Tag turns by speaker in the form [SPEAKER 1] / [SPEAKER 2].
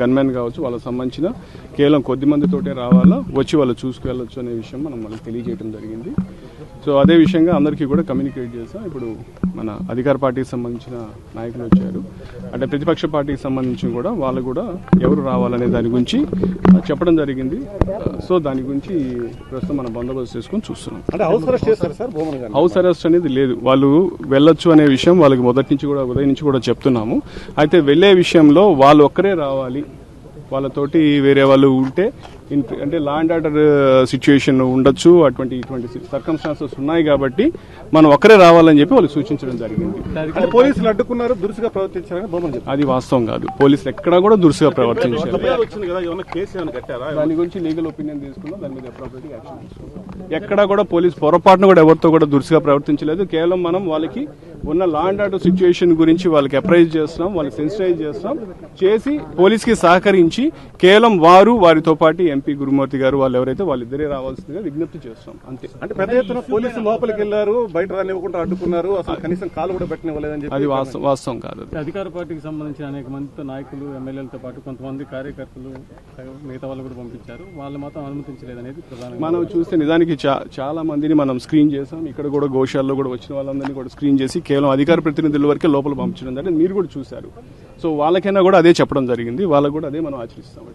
[SPEAKER 1] Gunmen కావచ్చు వాళ్ళకి సంబంధించిన కేవలం కొద్ది మందితోటే రావాలా, వచ్చి వాళ్ళు చూసుకెళ్ళొచ్చు అనే విషయం మనకు తెలియజేయడం జరిగింది. సో అదే విషయంగా అందరికీ కూడా కమ్యూనికేట్ చేస్తాం. ఇప్పుడు మన అధికార పార్టీకి సంబంధించిన నాయకులు వచ్చారు, అంటే ప్రతిపక్ష పార్టీకి సంబంధించి కూడా వాళ్ళు కూడా ఎవరు రావాలనే దాని గురించి చెప్పడం జరిగింది. సో దాని గురించి ప్రస్తుతం మనం బందోబస్తు చేసుకొని చూస్తున్నాం. హౌస్ అరెస్ట్ అనేది లేదు, వాళ్ళు వెళ్ళొచ్చు అనే విషయం వాళ్ళకి మొదటి నుంచి కూడా ఉదయం నుంచి కూడా చెప్తున్నాము. అయితే వెళ్లే విషయంలో వాళ్ళు ఒక్కరే రావాలి, వాళ్ళతోటి వేరే వాళ్ళు ఉంటే అంటే లా అండ్ ఆర్డర్ సిచ్యుయేషన్ ఉండొచ్చు, ఇటువంటి సర్కమ్స్టాన్సెస్ ఉన్నాయి కాబట్టి మనం ఒక్కరే రావాలని చెప్పి వాళ్ళకి సూచించడం జరిగింది.
[SPEAKER 2] పోలీసులు అడ్డుకున్నారు, దురుసుగా ప్రవర్తించారని
[SPEAKER 1] అది వాస్తవం కాదు. పోలీసులు ఎక్కడా కూడా దురుసుగా ప్రవర్తించారు. దాని గురించి లీగల్ ఒపీనియన్ తీసుకున్నాం, దాని మీద అప్రోప్రియేట్ యాక్షన్ తీసుకున్నాం. ఎక్కడా కూడా పోలీసు పొరపాటును కూడా ఎవరితో కూడా దురుసుగా ప్రవర్తించలేదు. కేవలం మనం వాళ్ళకి ఉన్న లా అండ్ ఆర్డర్ సిచ్యుయేషన్ గురించి వాళ్ళకి అప్రైజ్ చేస్తున్నాం, వాళ్ళకి సెన్సిటైజ్ చేస్తున్నాం, చేసి పోలీస్కి సహకరించి కేవలం వారితో పాటు ఎంపీ గురుమూర్తి గారు వాళ్ళు ఎవరైతే వాళ్ళిద్దరే రావాల్సిందిగా విజ్ఞప్తి చేస్తాం అంతే.
[SPEAKER 2] అంటే పెద్ద ఎత్తున పోలీసులు లోపలికి వెళ్లారు, బయట రానివ్వకుండా అడ్డుకున్నారు, అసలు కనీసం కాలు కూడా పెట్టనివ్వలేదని చెప్పి
[SPEAKER 1] అది వాస్తవం కాదు.
[SPEAKER 3] అధికార పార్టీకి సంబంధించిన అనేక మంది నాయకులు, ఎమ్మెల్యేలతో పాటు కొంతమంది కార్యకర్తలు, మిగతా వాళ్ళు కూడా పంపించారు, వాళ్ళు మాత్రం అనుమతించలేదనేది ప్రధానంగా
[SPEAKER 1] మనం చూస్తే నిజానికి చాలా మందిని మనం స్క్రీన్ చేసాం. ఇక్కడ కూడా గోశాలలో కూడా వచ్చిన వాళ్ళందరినీ కూడా స్క్రీన్ చేసి కేవలం అధికార ప్రతినిధుల వరకే లోపల పంపించడం జరిగింది. మీరు కూడా చూశారు. సో వాళ్ళకైనా కూడా అదే చెప్పడం జరిగింది, వాళ్ళకు కూడా అదే మనం ఆచరిస్తాం.